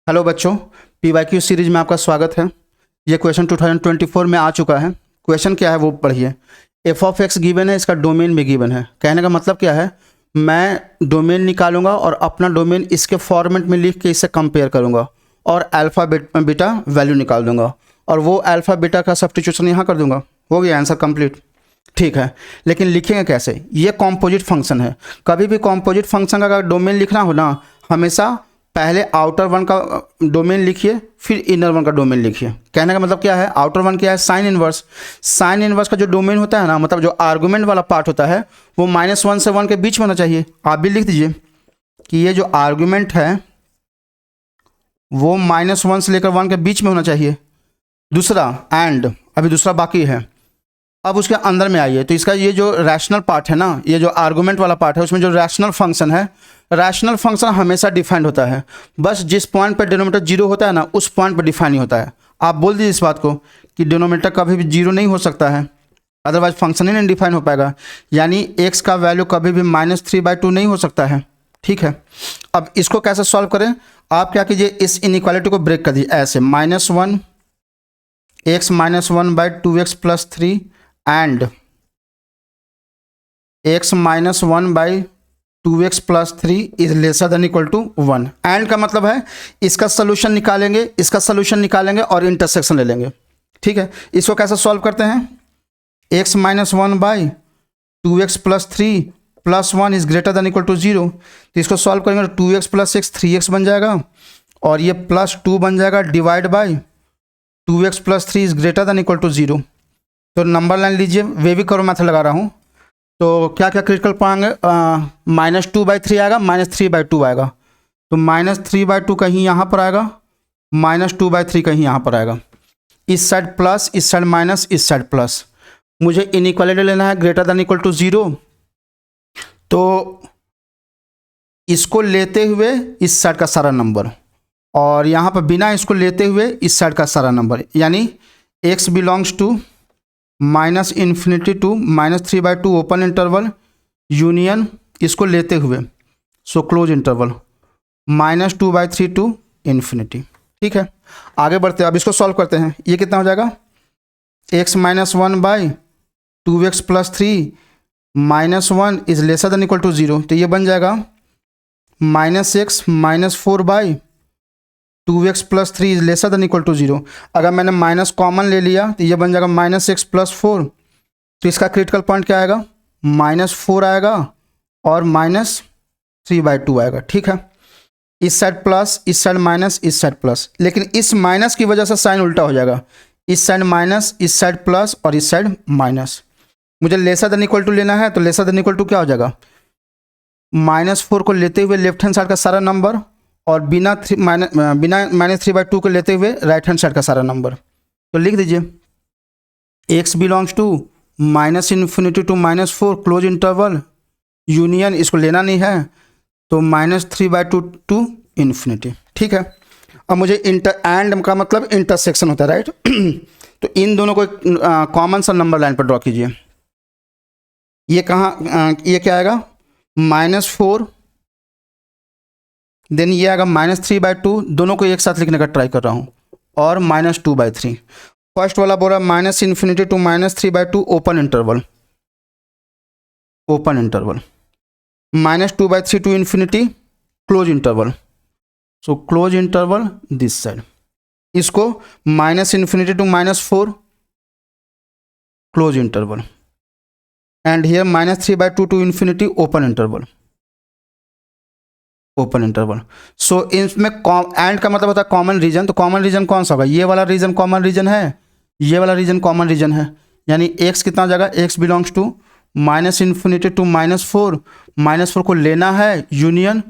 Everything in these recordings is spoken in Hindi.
हेलो बच्चों, पीवाईक्यू सीरीज में आपका स्वागत है। ये क्वेश्चन 2024 में आ चुका है। क्वेश्चन क्या है वो पढ़िए। एफ ऑफ एक्स गिवन है, इसका डोमेन भी गिवन है। कहने का मतलब क्या है, मैं डोमेन निकालूंगा और अपना डोमेन इसके फॉर्मेट में लिख के इससे कंपेयर करूंगा और अल्फ़ा बीटा वैल्यू निकाल दूंगा और वो अल्फ़ा बीटा का सब्स्टिट्यूशन यहाँ कर दूंगा। हो गया आंसर कंप्लीट। ठीक है, लेकिन लिखेंगे कैसे? ये कॉम्पोजिट फंक्शन है। कभी भी कॉम्पोजिट फंक्शन का अगर डोमेन लिखना हो ना, हमेशा पहले आउटर वन का डोमेन लिखिए, फिर इनर वन का डोमेन लिखिए। कहने का मतलब क्या है, आउटर वन क्या है? Sine inverse. साइन इनवर्स का जो डोमेन होता है ना, मतलब जो आर्गुमेंट वाला पार्ट होता है, वो -1 से 1 के बीच में होना चाहिए। आप भी लिख दीजिए कि ये जो आर्गुमेंट है वो -1 से लेकर 1 के बीच में होना चाहिए। दूसरा एंड, अभी दूसरा बाकी है। अब उसके अंदर में आइए तो इसका ये जो रैशनल पार्ट है ना, ये जो आर्गुमेंट वाला पार्ट है, उसमें जो रैशनल फंक्शन है, रैशनल फंक्शन हमेशा डिफाइंड होता है। बस जिस पॉइंट पर डिनोमिनेटर जीरो होता है ना, उस पॉइंट पर डिफाइन ही होता है। आप बोल दीजिए इस बात को कि डिनोमिनेटर कभी भी जीरो नहीं हो सकता है, अदरवाइज फंक्शन ही नहीं डिफाइन हो पाएगा। यानी एक्स का वैल्यू कभी भी -3/2 नहीं हो सकता है। ठीक है, अब इसको कैसे सॉल्व करें? आप क्या कीजिए, इस इनइक्वालिटी को ब्रेक कर दीजिए ऐसे, -1 x -1/2x + 3 and x -1/2x + 3 is lesser than equal to 1। And का मतलब है इसका सोल्यूशन निकालेंगे, इसका सोल्यूशन निकालेंगे और इंटरसेक्शन ले लेंगे। ठीक है, इसको कैसे सॉल्व करते हैं? x -1/2x + 3 + 1 is greater than equal to 0। तो इसको सॉल्व करेंगे तो 2x + x 3x बन जाएगा और ये +2 बन जाएगा divide by 2x + 3 is greater than equal to 0। तो नंबर लाइन लीजिए, वे भी करो मेथड लगा रहा हूँ। तो क्या क्या क्रिटिकल पाएंगे? -2/3 आएगा, -3/2 आएगा। तो -3/2 कहीं यहाँ पर आएगा, -2/3 कहीं यहाँ पर आएगा। इस साइड प्लस, इस साइड माइनस, इस साइड प्लस। मुझे इनइक्वालिटी लेना है ग्रेटर देन इक्वल टू 0। तो इसको लेते हुए इस साइड का सारा नंबर और यहाँ पर बिना इसको लेते हुए इस साइड का सारा नंबर, यानी x belongs to -∞ to -3/2 open interval union इसको लेते हुए, so close interval -2/3 to infinity. ठीक है, आगे बढ़ते हैं। अब इसको सॉल्व करते हैं। ये कितना हो जाएगा? x -1/2x + 3 -1 is lesser than equal to 0। तो ये बन जाएगा -x -4/2x + 3 is lesser than equal to 0। अगर मैंने माइनस कॉमन ले लिया तो ये बन जाएगा -x + 4। तो इसका क्रिटिकल पॉइंट क्या आएगा? -4 आएगा और -3/2 आएगा। ठीक है, इस साइड प्लस, इस साइड माइनस, इस साइड प्लस, लेकिन इस माइनस की वजह से साइन उल्टा हो जाएगा। इस साइड माइनस, इस साइड प्लस और इस साइड माइनस। मुझे लेसर देन इक्वल टू लेना है, तो लेसर देन इक्वल टू क्या हो जाएगा? -4 को लेते हुए लेफ्ट हैंड साइड का सारा नंबर और बिना -3/2 को लेते हुए राइट हैंड साइड का सारा नंबर। तो लिख दीजिए x belongs to -∞ to -4 close interval union, इसको लेना नहीं है तो -3/2 टू इन्फिनिटी। ठीक है, अब मुझे एंड का मतलब इंटरसेक्शन होता है, राइट? तो इन दोनों को कॉमन सा नंबर लाइन पर ड्रॉ कीजिए। ये कहाँ, ये क्या आएगा? -4, देन ये आएगा -3/2। दोनों को एक साथ लिखने का ट्राई कर रहा हूँ और -2/3। फर्स्ट वाला बोल रहा है -∞ to -3/2 open interval, open interval -2/3 to infinity close interval, so close interval this side. इसको -∞ to -4 close interval and here -3/2 to infinity open interval, open interval. So इसमें एंड का मतलब होता है कॉमन रीजन। तो कॉमन रीजन कौन सा होगा? ये वाला रीजन कॉमन रीजन है, ये वाला रीजन कॉमन रीजन है। यानी x कितना हो जाएगा? x बिलोंग्स टू -∞ टू -4, -4 को लेना है यूनियन,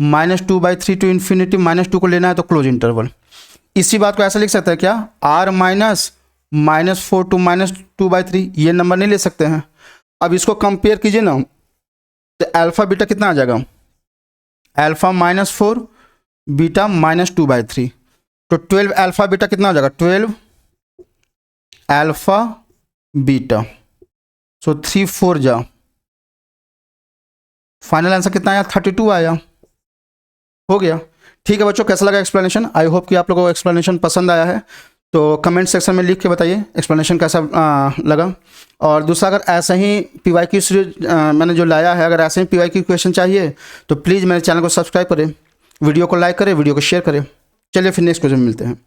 -2/3 टू इन्फिनिटी, -2 को लेना है तो क्लोज इंटरवल। इसी बात को ऐसा लिख सकते हैं क्या? r -4 टू -2/3, ये नंबर नहीं ले सकते हैं। अब इसको कंपेयर कीजिए ना, तो अल्फा बीटा कितना आ जाएगा? अल्फा -4 बीटा -2/3, तो 12 अल्फा बीटा कितना हो जाएगा? 12 अल्फा बीटा, सो 3 4 जा, फाइनल आंसर कितना आया? 32 आया। हो गया। ठीक है बच्चों, कैसा लगा एक्सप्लेनेशन? आई होप कि आप लोगों को एक्सप्लेनेशन पसंद आया है। तो कमेंट सेक्शन में लिख के बताइए एक्सप्लेनेशन कैसा लगा। और दूसरा, अगर ऐसा ही PYQ सीरीज मैंने जो लाया है, अगर ऐसे ही PYQ क्वेश्चन चाहिए तो प्लीज़ मेरे चैनल को सब्सक्राइब करें, वीडियो को लाइक करें, वीडियो को शेयर करें। चलिए फिर नेक्स्ट क्वेश्चन में मिलते हैं।